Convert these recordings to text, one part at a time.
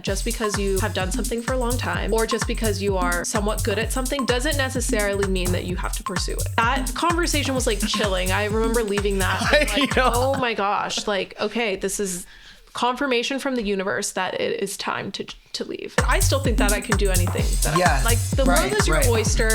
just because you have done something for a long time or just because you are somewhat good at something doesn't necessarily mean that you have to pursue it. That conversation was like chilling. I remember leaving that like, oh my gosh, like, okay, this is confirmation from the universe that it is time to leave. I still think that I can do anything. Like the world is your oyster.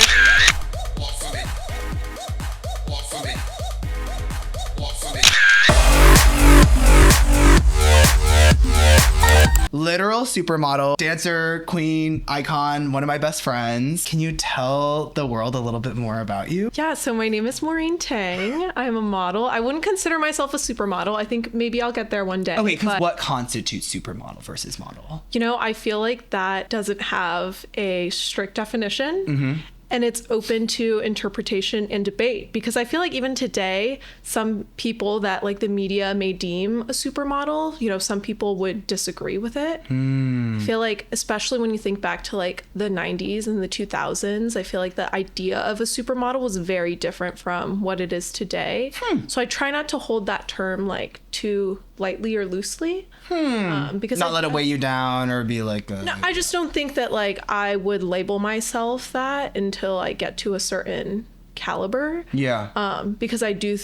Literal supermodel, dancer, queen, icon, one of my best friends. Can you tell the world a little bit more about you? Yeah, so my name is Maureen Tang. I'm a model. I wouldn't consider myself a supermodel. I think maybe I'll get there one day. Okay, because what constitutes supermodel versus model? You know, I feel like that doesn't have a strict definition. Mm-hmm. And it's open to interpretation and debate, because I feel like even today, some people that like the media may deem a supermodel, you know, some people would disagree with it. I feel like, especially when you think back to like the 90s and the 2000s, I feel like the idea of a supermodel was very different from what it is today. So I try not to hold that term like too lightly or loosely. Because not let it weigh you down or be like no, I just don't think that like I would label myself that until I get to a certain caliber. Because I do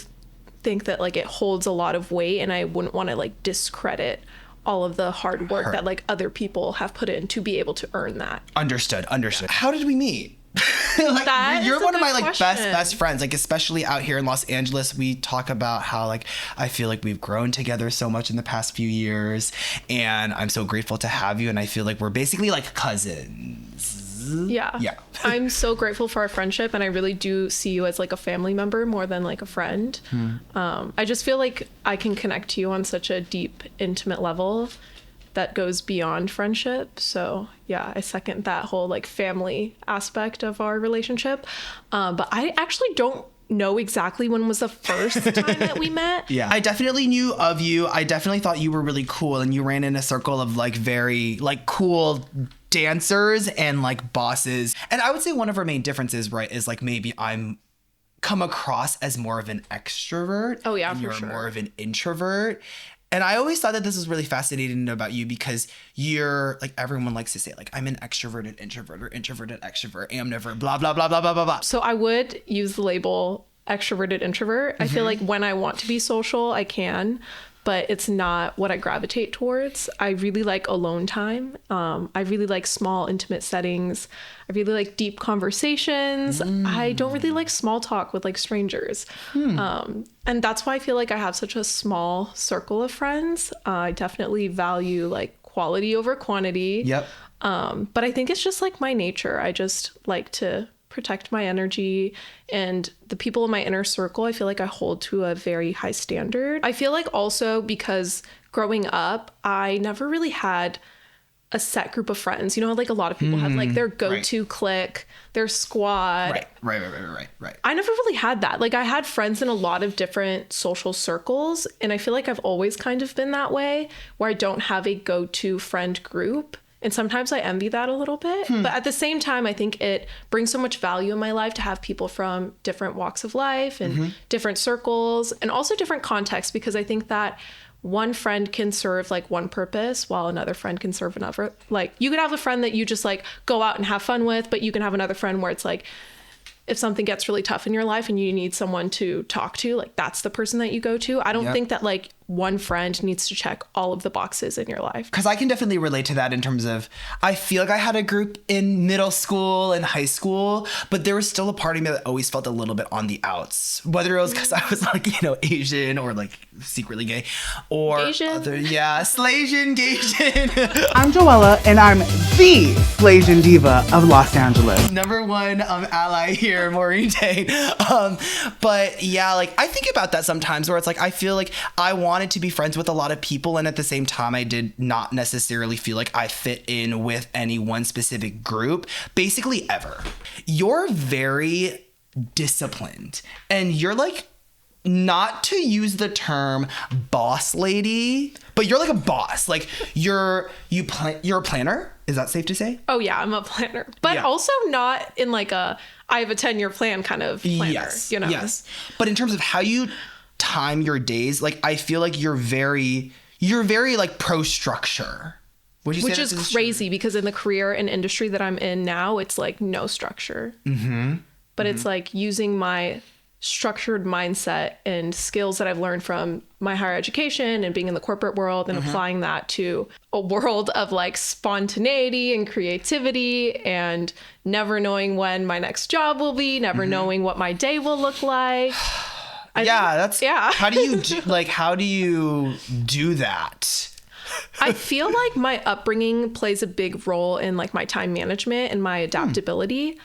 think that like it holds a lot of weight, and I wouldn't want to like discredit all of the hard work that like other people have put in to be able to earn that. Understood. How did we meet? Like, you're one of my like best friends, like especially out here in Los Angeles. We talk about how like I feel like we've grown together so much in the past few years, and I'm so grateful to have you, and I feel like we're basically like cousins. Yeah. I'm so grateful for our friendship, and I really do see you as like a family member more than like a friend. I just feel like I can connect to you on such a deep, intimate level that goes beyond friendship. So yeah, I second that whole like family aspect of our relationship. But I actually don't know exactly when was the first time that we met. I definitely knew of you. I definitely thought you were really cool, and you ran in a circle of like very like cool dancers and like bosses. And I would say one of our main differences, right, is like maybe I'm come across as more of an extrovert. Oh yeah, and for you're sure. more of an introvert. And I always thought that this was really fascinating about you, because you're like, everyone likes to say like, I'm an extroverted introvert or introverted extrovert, amnivert, blah, blah, blah, blah, blah, blah, blah. So I would use the label extroverted introvert. I feel like when I want to be social, I can, but it's not what I gravitate towards. I really like alone time. I really like small, intimate settings. I really like deep conversations. I don't really like small talk with like strangers. And that's why I feel like I have such a small circle of friends. I definitely value like quality over quantity. But I think it's just like my nature. I just like to protect my energy, and the people in my inner circle, I feel like I hold to a very high standard. I feel like also because growing up, I never really had a set group of friends. You know, like a lot of people have like their go-to clique, their squad. Right. I never really had that. Like I had friends in a lot of different social circles, and I feel like I've always kind of been that way, where I don't have a go-to friend group. And sometimes I envy that a little bit. But at the same time, I think it brings so much value in my life to have people from different walks of life and different circles and also different contexts, because I think that one friend can serve like one purpose while another friend can serve another. Like you could have a friend that you just like go out and have fun with, but you can have another friend where it's like, if something gets really tough in your life and you need someone to talk to, like that's the person that you go to. I don't think that like one friend needs to check all of the boxes in your life. Because I can definitely relate to that in terms of, I feel like I had a group in middle school and high school, but there was still a part of me that always felt a little bit on the outs. Whether it was because I was like, you know, Asian or like secretly gay or Asian. Slasian, Gaysian. I'm Joella, and I'm the Slasian diva of Los Angeles. Number one ally here, Maureen Tang. But yeah, like I think about that sometimes, where it's like I feel like I wanted to be friends with a lot of people, and at the same time I did not necessarily feel like I fit in with any one specific group, basically ever. You're very disciplined, and you're like, not to use the term boss lady, but you're like a boss. Like you're a planner. Is that safe to say? Oh yeah, I'm a planner, but also not in like a I have a 10-year plan kind of planner. Yes, you know. Yes, but in terms of how you time your days, like I feel like you're very like pro structure. Would you say which is crazy because in the career and industry that I'm in now, it's like no structure. But it's like using my structured mindset and skills that I've learned from my higher education and being in the corporate world and applying that to a world of like spontaneity and creativity and never knowing when my next job will be, never knowing what my day will look like. How do you do that? I feel like my upbringing plays a big role in like my time management and my adaptability.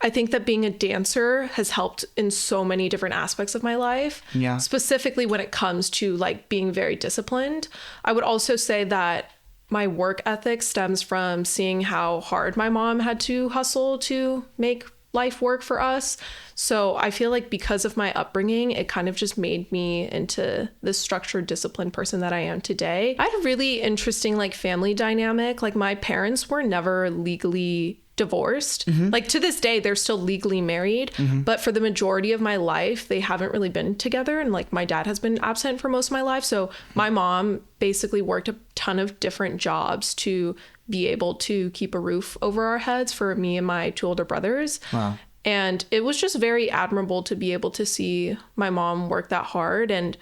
I think that being a dancer has helped in so many different aspects of my life. Yeah. Specifically when it comes to like being very disciplined. I would also say that my work ethic stems from seeing how hard my mom had to hustle to make life work for us. So I feel like because of my upbringing, it kind of just made me into this structured, disciplined person that I am today. I had a really interesting like family dynamic. Like my parents were never legally divorced. Like to this day, they're still legally married, but for the majority of my life, they haven't really been together. And like my dad has been absent for most of my life. So my mom basically worked a ton of different jobs to be able to keep a roof over our heads for me and my two older brothers. Wow. And it was just very admirable to be able to see my mom work that hard. And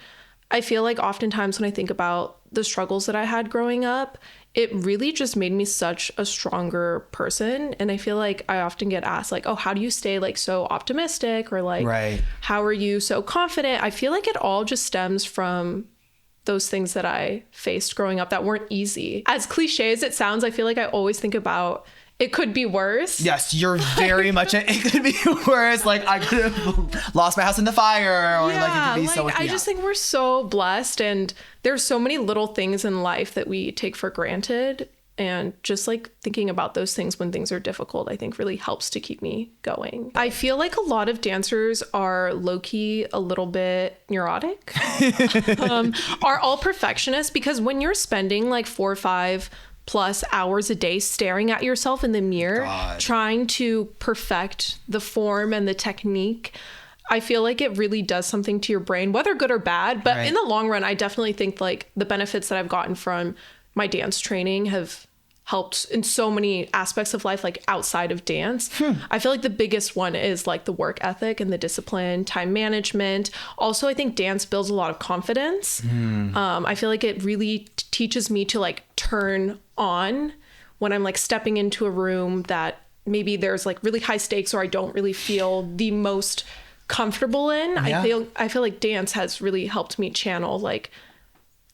I feel like oftentimes when I think about the struggles that I had growing up, it really just made me such a stronger person. And I feel like I often get asked like, oh, how do you stay like so optimistic? Or like, how are you so confident? I feel like it all just stems from those things that I faced growing up that weren't easy. As cliche as it sounds, I feel like I always think about it could be worse. Yes, you're very much it could be worse. Like I could have lost my house in the fire, or like it could be so. I just think we're so blessed, and there's so many little things in life that we take for granted, and just like thinking about those things when things are difficult, I think really helps to keep me going. I feel like a lot of dancers are low-key a little bit neurotic, are all perfectionists, because when you're spending like 4 or 5 plus hours a day staring at yourself in the mirror, trying to perfect the form and the technique, I feel like it really does something to your brain, whether good or bad. But in the long run, I definitely think like the benefits that I've gotten from my dance training have helped in so many aspects of life, like outside of dance. I feel like the biggest one is like the work ethic and the discipline, time management. Also, I think dance builds a lot of confidence. I feel like it really teaches me to like turn on when I'm like stepping into a room that maybe there's like really high stakes or I don't really feel the most comfortable in. I feel like dance has really helped me channel like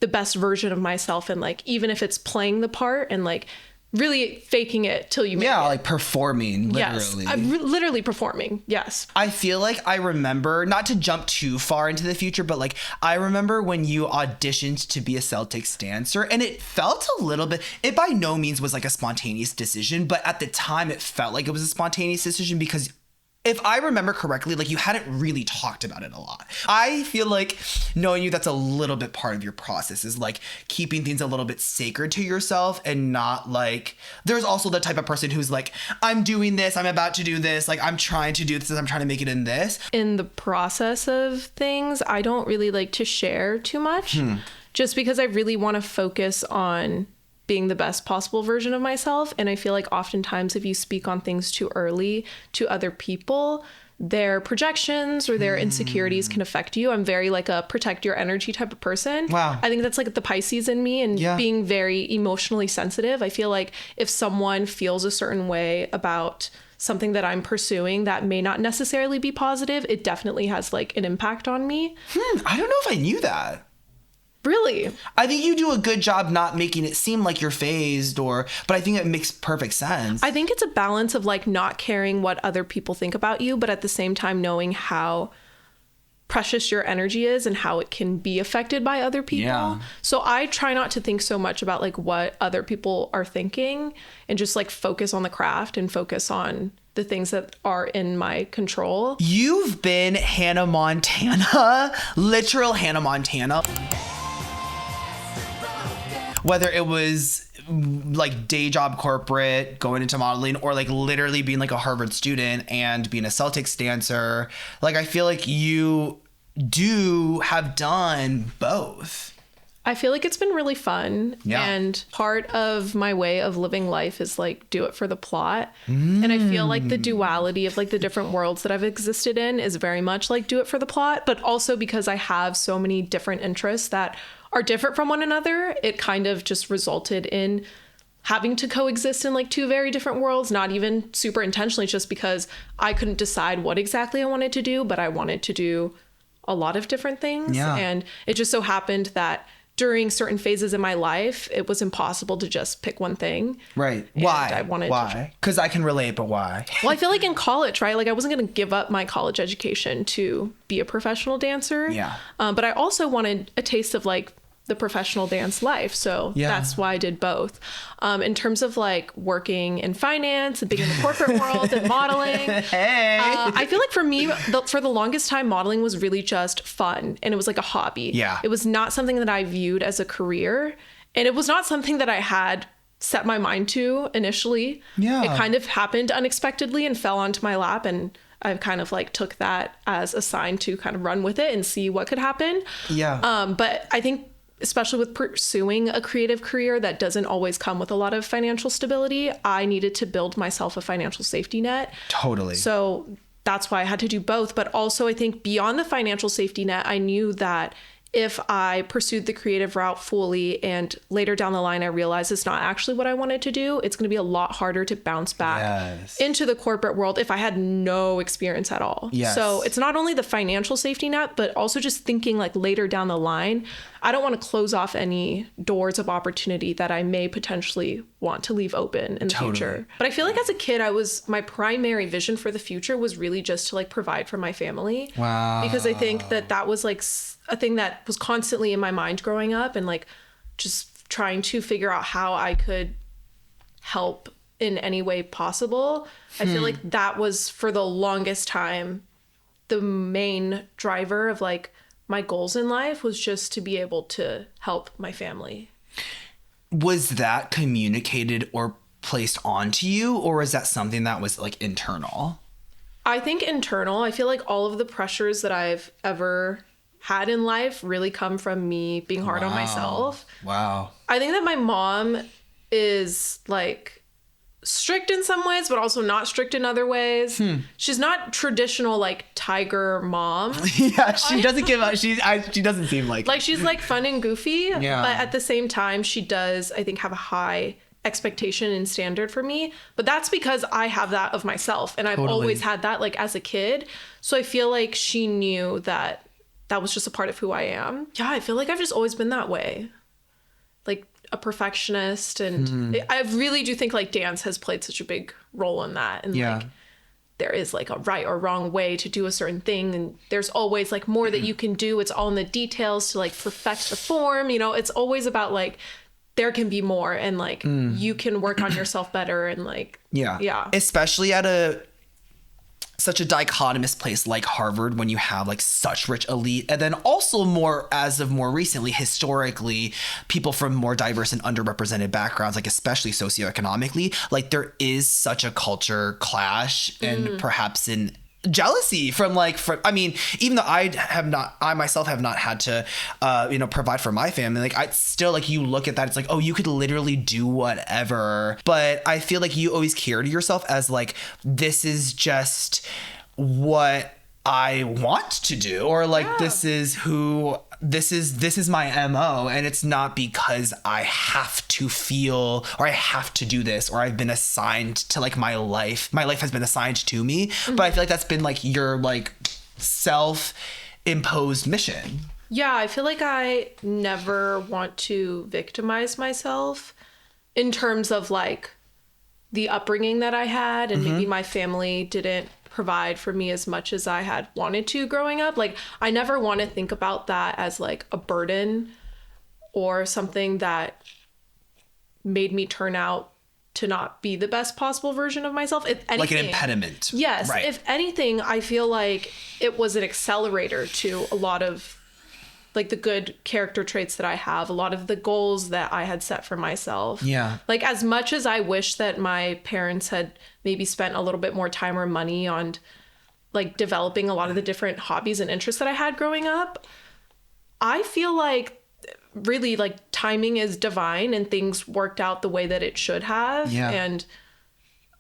the best version of myself, and like even if it's playing the part and like really faking it till you make it. Like performing, literally. Yes, literally performing. Yes. I feel like I remember, not to jump too far into the future, but like I remember when you auditioned to be a Celtics dancer, and it felt a little bit, it by no means was like a spontaneous decision, but at the time it felt like it was a spontaneous decision because if I remember correctly, like you hadn't really talked about it a lot. I feel like knowing you, that's a little bit part of your process, is like keeping things a little bit sacred to yourself, and not like, there's also the type of person who's like, I'm doing this, I'm about to do this, like I'm trying to do this, I'm trying to make it in this. In the process of things, I don't really like to share too much, just because I really want to focus on being the best possible version of myself. And I feel like oftentimes if you speak on things too early to other people, their projections or their insecurities can affect you. I'm very like a protect your energy type of person. Wow. I think that's like the Pisces in me, and being very emotionally sensitive. I feel like if someone feels a certain way about something that I'm pursuing that may not necessarily be positive, it definitely has like an impact on me. I don't know if I knew that. Really? I think you do a good job not making it seem like you're phased, but I think it makes perfect sense. I think it's a balance of like not caring what other people think about you, but at the same time knowing how precious your energy is and how it can be affected by other people. Yeah. So I try not to think so much about like what other people are thinking, and just like focus on the craft and focus on the things that are in my control. You've been Hannah Montana, literal Hannah Montana. Whether it was like day job corporate, going into modeling, or like literally being like a Harvard student and being a Celtics dancer, like I feel like you do have done both. I feel like it's been really fun. Yeah. And part of my way of living life is like do it for the plot. And I feel like the duality of like the different worlds that I've existed in is very much like do it for the plot, but also because I have so many different interests that are different from one another, it kind of just resulted in having to coexist in like two very different worlds, not even super intentionally, just because I couldn't decide what exactly I wanted to do, but I wanted to do a lot of different things. Yeah. And it just so happened that during certain phases in my life, it was impossible to just pick one thing. Right. And Why? I Why? Because I can relate, but why? Well, I feel like in college, right? Like I wasn't going to give up my college education to be a professional dancer. Yeah. But I also wanted a taste of like the professional dance life. So that's why I did both. In terms of like working in finance and being in the corporate world and modeling, I feel like for me, for the longest time, modeling was really just fun. And it was like a hobby. Yeah. It was not something that I viewed as a career. And it was not something that I had set my mind to initially. Yeah. It kind of happened unexpectedly and fell onto my lap, and I kind of like took that as a sign to kind of run with it and see what could happen. Yeah. But I think especially with pursuing a creative career that doesn't always come with a lot of financial stability, I needed to build myself a financial safety net. Totally. So that's why I had to do both. But also I think beyond the financial safety net, I knew that if I pursued the creative route fully and later down the line I realized it's not actually what I wanted to do, it's going to be a lot harder to bounce back into the corporate world if I had no experience at all. Yes. So it's not only the financial safety net, but also just thinking like later down the line, I don't want to close off any doors of opportunity that I may potentially want to leave open in the future. But I feel like as a kid, my primary vision for the future was really just to like provide for my family. Wow. Because I think that was like a thing that was constantly in my mind growing up, and like just trying to figure out how I could help in any way possible. I feel like that was for the longest time the main driver of like my goals in life, was just to be able to help my family. Was that communicated or placed onto you, or is that something that was like internal? I think internal. I feel like all of the pressures that I've ever had in life really come from me being hard on myself. Wow. I think that my mom is like strict in some ways, but also not strict in other ways. She's not traditional like tiger mom. Yeah, she doesn't give up. She doesn't seem like she's like fun and goofy. Yeah. But at the same time, she does, I think, have a high expectation and standard for me. But that's because I have that of myself, and I've always had that like as a kid. So I feel like she knew that that was just a part of who I am. Yeah, I feel like I've just always been that way. Like a perfectionist. And I really do think like dance has played such a big role in that. And like there is like a right or wrong way to do a certain thing. And there's always like more that you can do. It's all in the details to like perfect the form. You know, it's always about like there can be more, and like you can work on yourself better, and like especially at such a dichotomous place like Harvard, when you have like such rich elite, and then also more recently, historically, people from more diverse and underrepresented backgrounds, like especially socioeconomically, like there is such a culture clash and perhaps in jealousy from I mean, even though I myself have not had to provide for my family, like I still, like, you look at that, it's like, oh, you could literally do whatever. But I feel like you always carry yourself as like, this is just what I want to do, or like this is my MO, and it's not because I have to feel or I have to do this, or I've been assigned to like my life has been assigned to me. But I feel like that's been like your like self-imposed mission. Yeah, I feel like I never want to victimize myself in terms of like the upbringing that I had, and maybe my family didn't provide for me as much as I had wanted to growing up. Like, I never want to think about that as like a burden or something that made me turn out to not be the best possible version of myself. If anything, like an impediment. Yes. Right. If anything, I feel like it was an accelerator to a lot of like the good character traits that I have, a lot of the goals that I had set for myself. Yeah. Like, as much as I wish that my parents had maybe spent a little bit more time or money on like developing a lot of the different hobbies and interests that I had growing up, I feel like really like timing is divine and things worked out the way that it should have. Yeah. And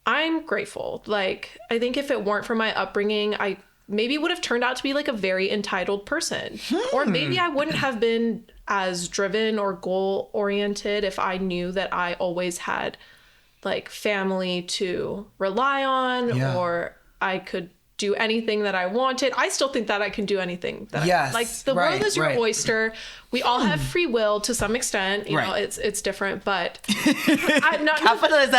I'm grateful. Like, I think if it weren't for my upbringing, I maybe would have turned out to be like a very entitled person. Or maybe I wouldn't have been as driven or goal oriented if I knew that I always had like family to rely on, or I could do anything that I wanted. I still think that I can do anything that I like. The world is your oyster. We all have free will to some extent. You know, it's different, but I'm not capitalism.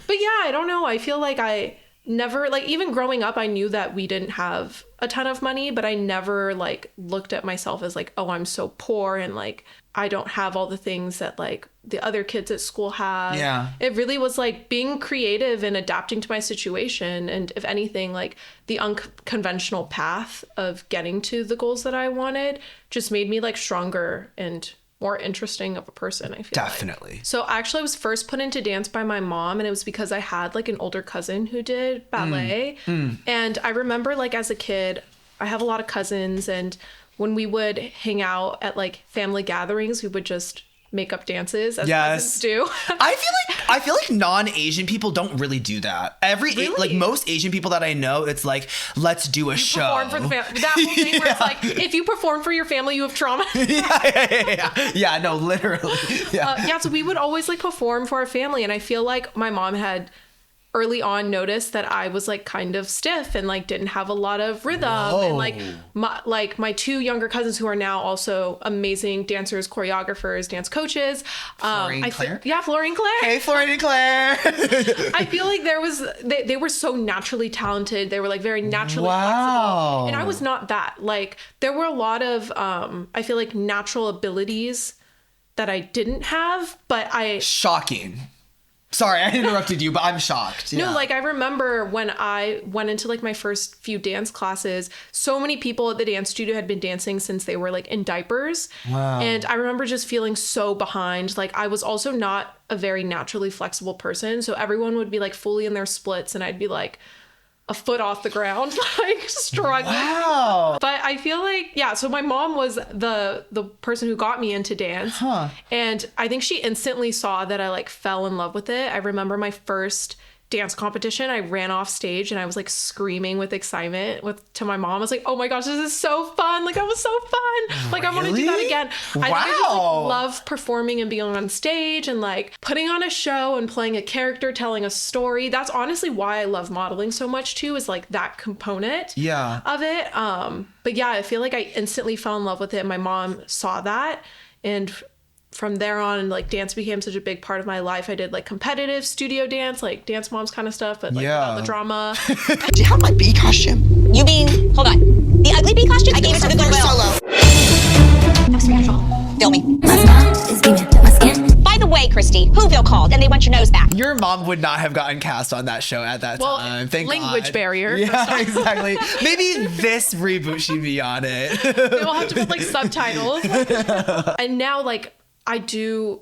But yeah, I don't know. I feel like I never, like, even growing up, I knew that we didn't have a ton of money, but I never like looked at myself as like, oh, I'm so poor and like I don't have all the things that like the other kids at school have. Yeah. It really was like being creative and adapting to my situation. And if anything, like the unconventional path of getting to the goals that I wanted just made me like stronger and more interesting of a person, I feel Definitely. like. So actually I was first put into dance by my mom, and it was because I had like an older cousin who did ballet. And I remember like as a kid, I have a lot of cousins, and when we would hang out at like family gatherings, we would just make up dances as cousins do. I feel like non-Asian people don't really do that. Like most Asian people that I know, it's like, let's do a show. Perform for the family. That whole thing where it's like, if you perform for your family, you have trauma. Yeah, no, literally. Yeah. So we would always like perform for our family, and I feel like my mom had early on noticed that I was like kind of stiff and like didn't have a lot of rhythm. And like my two younger cousins who are now also amazing dancers, choreographers, dance coaches. Florine and Claire? Florine and Claire. Hey, Florine and Claire. I feel like they were so naturally talented. They were like very naturally flexible. And I was not that. Like there were a lot of I feel like natural abilities that I didn't have, but Shocking. Sorry, I interrupted you, but I'm shocked. No, like I remember when I went into like my first few dance classes, so many people at the dance studio had been dancing since they were like in diapers. Wow. And I remember just feeling so behind. Like I was also not a very naturally flexible person. So everyone would be like fully in their splits and I'd be like a foot off the ground, like struggling. Wow. But I feel like, so my mom was the person who got me into dance. And I think she instantly saw that I like fell in love with it. I remember my first dance competition, I ran off stage and I was like screaming with excitement to my mom. I was like, oh my gosh, this is so fun. Like that was so fun. Like I want to do that again. Wow. I think I just like, love performing and being on stage and like putting on a show and playing a character, telling a story. That's honestly why I love modeling so much too, is like that component of it. But yeah, I feel like I instantly fell in love with it. And my mom saw that, and from there on, like dance became such a big part of my life. I did like competitive studio dance, like Dance Moms kind of stuff, but like without the drama. Do you have my bee costume? You mean, hold on, the ugly bee costume? I gave it to the Goodwill. Solo. That was natural. Feel me. By the way, Christy, Whoville called and they want your nose back. Your mom would not have gotten cast on that show at that time. Thank language God. barrier. Yeah, exactly. Maybe this reboot she'd be on it. They will have to put like subtitles. And now like I do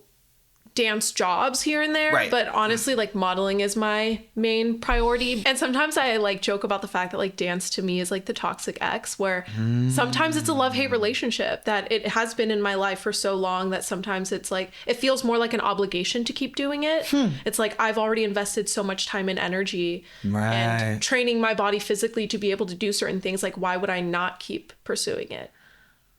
dance jobs here and there, but honestly like modeling is my main priority. And sometimes I like joke about the fact that like dance to me is like the toxic ex, where sometimes it's a love-hate relationship, that it has been in my life for so long that sometimes it's like it feels more like an obligation to keep doing it. It's like I've already invested so much time and energy and training my body physically to be able to do certain things. Like why would I not keep pursuing it?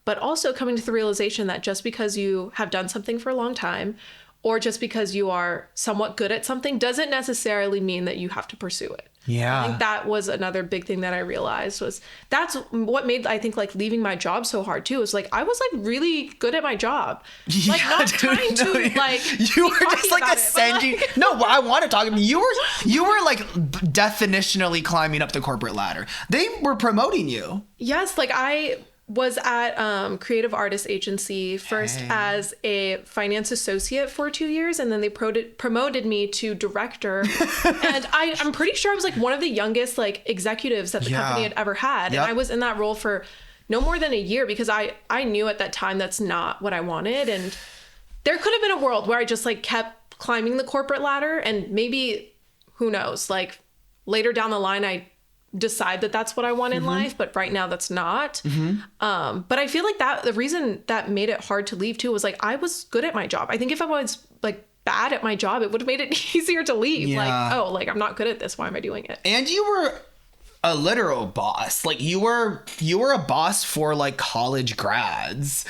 But also coming to the realization that just because you have done something for a long time, or just because you are somewhat good at something, doesn't necessarily mean that you have to pursue it. Yeah. I think that was another big thing that I realized was that's what made, I think, like leaving my job so hard too. Is like, I was like really good at my job. Like not trying to like, you were just like ascending. Like, no, I want to talk about you were like definitionally climbing up the corporate ladder. They were promoting you. Yes. Like I was at Creative Artist Agency first as a finance associate for 2 years, and then they promoted me to director. And I'm pretty sure I was like one of the youngest like executives that the company had ever had. And I was in that role for no more than a year because I knew at that time that's not what I wanted. And there could have been a world where I just like kept climbing the corporate ladder, and maybe, who knows, like later down the line I decide that that's what I want in life, but right now that's not. But I feel like the reason that made it hard to leave too was like I was good at my job. I think if I was like bad at my job, it would have made it easier to leave. Yeah. Like, oh, like I'm not good at this. Why am I doing it? And you were a literal boss. Like you were a boss for like college grads.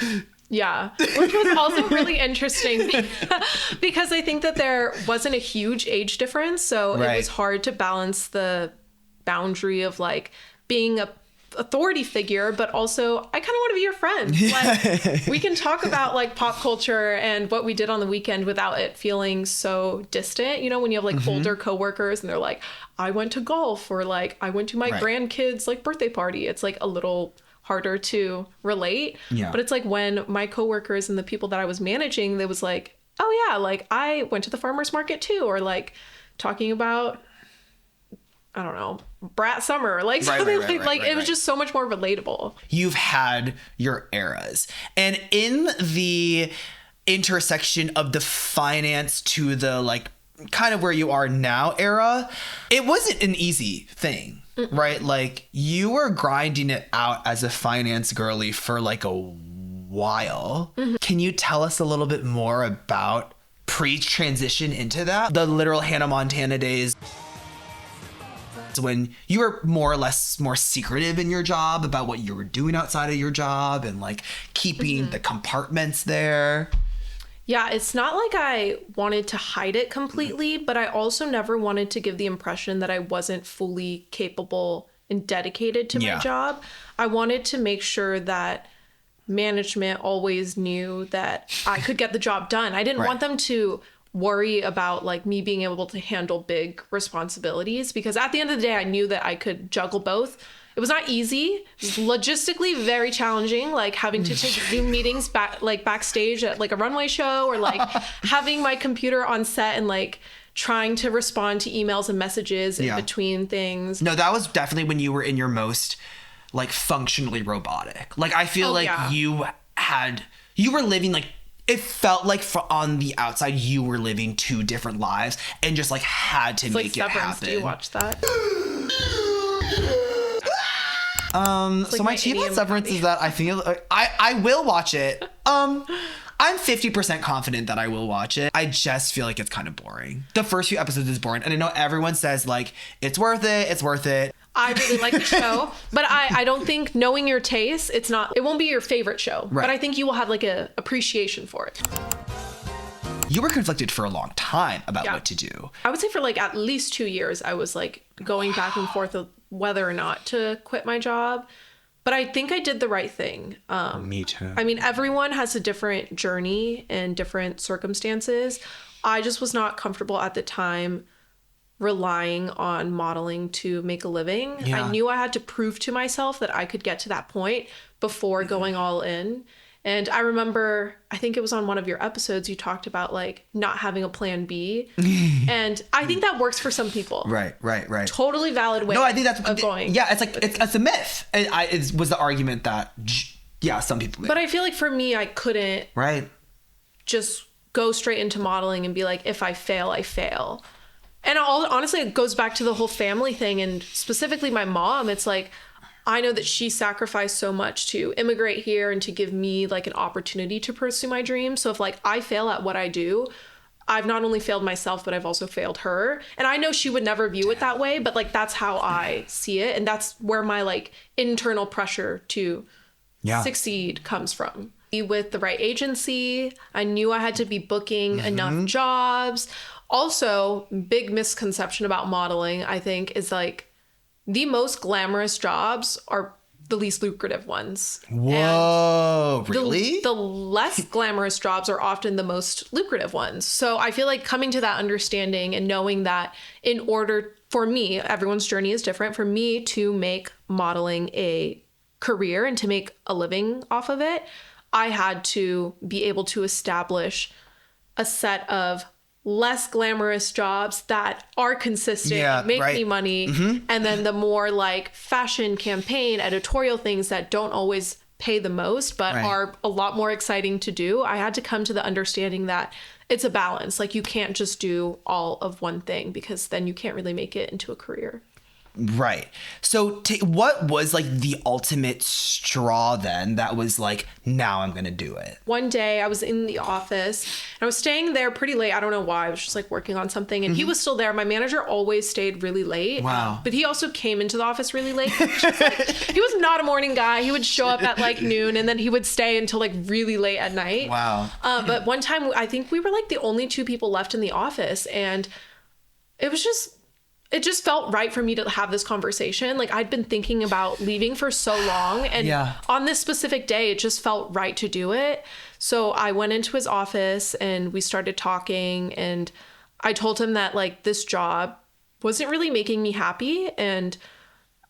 Yeah, which was also really interesting because I think that there wasn't a huge age difference. So it was hard to balance the boundary of like being a authority figure, but also I kind of want to be your friend. Like we can talk about like pop culture and what we did on the weekend without it feeling so distant. You know, when you have like older coworkers and they're like, I went to golf, or like I went to my grandkids' like birthday party. It's like a little harder to relate. Yeah. But it's like when my coworkers and the people that I was managing, they was like, oh yeah, like I went to the farmer's market too, or like talking about, I don't know, Brat Summer, like something like it was just so much more relatable. You've had your eras, and in the intersection of the finance to the like kind of where you are now era, it wasn't an easy thing. Right? Like you were grinding it out as a finance girly for like a while. Can you tell us a little bit more about pre-transition into that? The literal Hannah Montana days when you were more or less more secretive in your job about what you were doing outside of your job and like keeping the compartments there. Yeah, it's not like I wanted to hide it completely, but I also never wanted to give the impression that I wasn't fully capable and dedicated to my job. I wanted to make sure that management always knew that I could get the job done. I didn't want them to worry about like me being able to handle big responsibilities, because at the end of the day, I knew that I could juggle both. It was not easy. It was logistically very challenging, like having to take Zoom meetings backstage at like a runway show, or like having my computer on set and like trying to respond to emails and messages in between things. No, that was definitely when you were in your most like functionally robotic. Like I feel you were living like, it felt like on the outside you were living two different lives and just like had to make it happen. Do you watch that? So my take on Severance is that I think I will watch it. I'm 50% confident that I will watch it. I just feel like it's kind of boring. The first few episodes is boring, and I know everyone says like it's worth it. I really like the show, but I don't think, knowing your taste, it won't be your favorite show. Right. But I think you will have like a appreciation for it. You were conflicted for a long time about what to do. I would say for like at least 2 years, I was like going back and forth of whether or not to quit my job. But I think I did the right thing. Me too. I mean, everyone has a different journey and different circumstances. I just was not comfortable at the time relying on modeling to make a living. Yeah. I knew I had to prove to myself that I could get to that point before going all in. And I remember, I think it was on one of your episodes, you talked about like not having a plan B. And I think that works for some people. Right. Totally valid way. No, I think that's of going. Yeah, it's like it's a myth. It was the argument that some people made. But I feel like for me, I couldn't just go straight into modeling and be like, if I fail, I fail. And honestly, it goes back to the whole family thing, and specifically my mom. It's like, I know that she sacrificed so much to immigrate here and to give me like an opportunity to pursue my dreams. So if like I fail at what I do, I've not only failed myself, but I've also failed her. And I know she would never view it that way, but like that's how I see it. And that's where my like internal pressure to succeed comes from. With the right agency, I knew I had to be booking enough jobs. Also, big misconception about modeling, I think, is like, the most glamorous jobs are the least lucrative ones. Whoa, really? The less glamorous jobs are often the most lucrative ones. So I feel like coming to that understanding and knowing that in order for me, everyone's journey is different, for me to make modeling a career and to make a living off of it, I had to be able to establish a set of less glamorous jobs that are consistent, make me money. And then the more like fashion campaign, editorial things that don't always pay the most, but are a lot more exciting to do. I had to come to the understanding that it's a balance. Like you can't just do all of one thing, because then you can't really make it into a career. Right. So what was like the ultimate straw then that was like, now I'm going to do it? One day I was in the office and I was staying there pretty late. I don't know why. I was just like working on something and he was still there. My manager always stayed really late. Wow. But he also came into the office really late. He was not a morning guy. He would show up at like noon and then he would stay until like really late at night. Wow. But one time I think we were like the only 2 people left in the office and it just felt right for me to have this conversation. Like I'd been thinking about leaving for so long and on this specific day, it just felt right to do it. So I went into his office and we started talking and I told him that like this job wasn't really making me happy and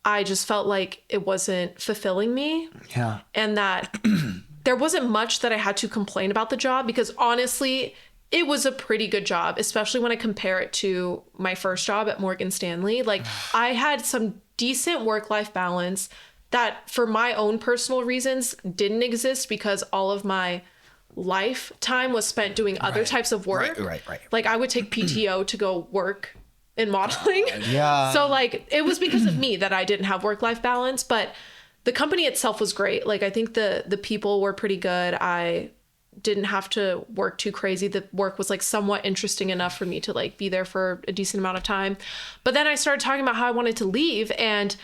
I just felt like it wasn't fulfilling me. Yeah. And that there wasn't much that I had to complain about the job because honestly, it was a pretty good job, especially when I compare it to my first job at Morgan Stanley. Like I had some decent work-life balance that for my own personal reasons didn't exist because all of my lifetime was spent doing other types of work. Right. Like I would take PTO to go work in modeling. Yeah. So like it was because of me that I didn't have work-life balance, but the company itself was great. Like I think the people were pretty good. I didn't have to work too crazy. The work was like somewhat interesting enough for me to like be there for a decent amount of time. But then I started talking about how I wanted to leave and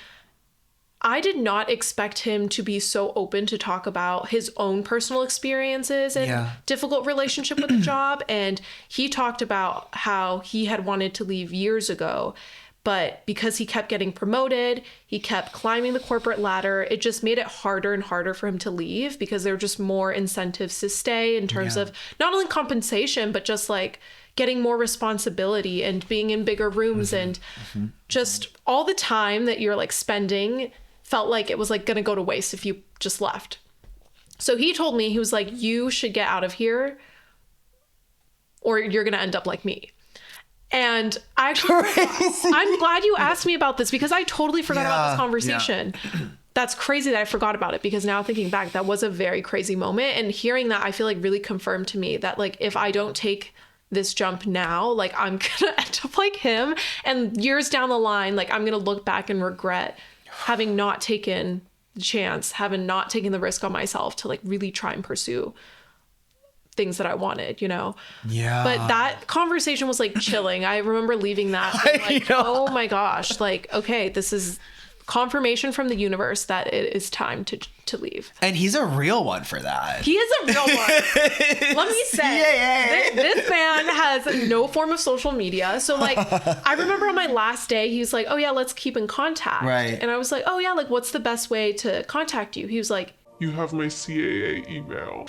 I did not expect him to be so open to talk about his own personal experiences and difficult relationship with the job. And he talked about how he had wanted to leave years ago, but because he kept getting promoted, he kept climbing the corporate ladder, it just made it harder and harder for him to leave because there were just more incentives to stay in terms of not only compensation, but just like getting more responsibility and being in bigger rooms and just all the time that you're like spending felt like it was like going to go to waste if you just left. So he told me, he was like, you should get out of here or you're going to end up like me. And I actually, I'm glad you asked me about this because I totally forgot about this conversation. Yeah. That's crazy that I forgot about it because now thinking back, that was a very crazy moment. And hearing that, I feel like really confirmed to me that like, if I don't take this jump now, like I'm going to end up like him. And years down the line, like I'm going to look back and regret having not taken the chance, having not taken the risk on myself to like really try and pursue things that I wanted, you know? Yeah. But that conversation was like chilling. I remember leaving that like, oh my gosh, like, okay, this is confirmation from the universe that it is time to leave. And he's a real one for that. He is a real one. Let me say, this man has no form of social media. So like, I remember on my last day, he was like, oh yeah, let's keep in contact. Right. And I was like, oh yeah, like what's the best way to contact you? He was like, you have my CAA email.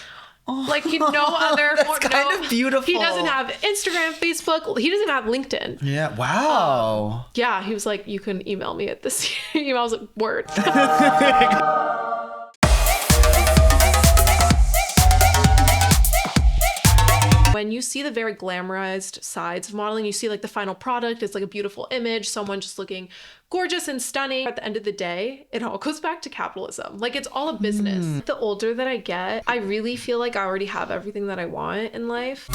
Like no other. That's kind of beautiful. He doesn't have Instagram, Facebook. He doesn't have LinkedIn. Yeah. Wow. Yeah. He was like, you can email me at this email. I was like, word. When you see the very glamorized sides of modeling, you see like the final product, it's like a beautiful image, someone just looking gorgeous and stunning. At the end of the day, it all goes back to capitalism. Like it's all a business. The older that I get, I really feel like I already have everything that I want in life.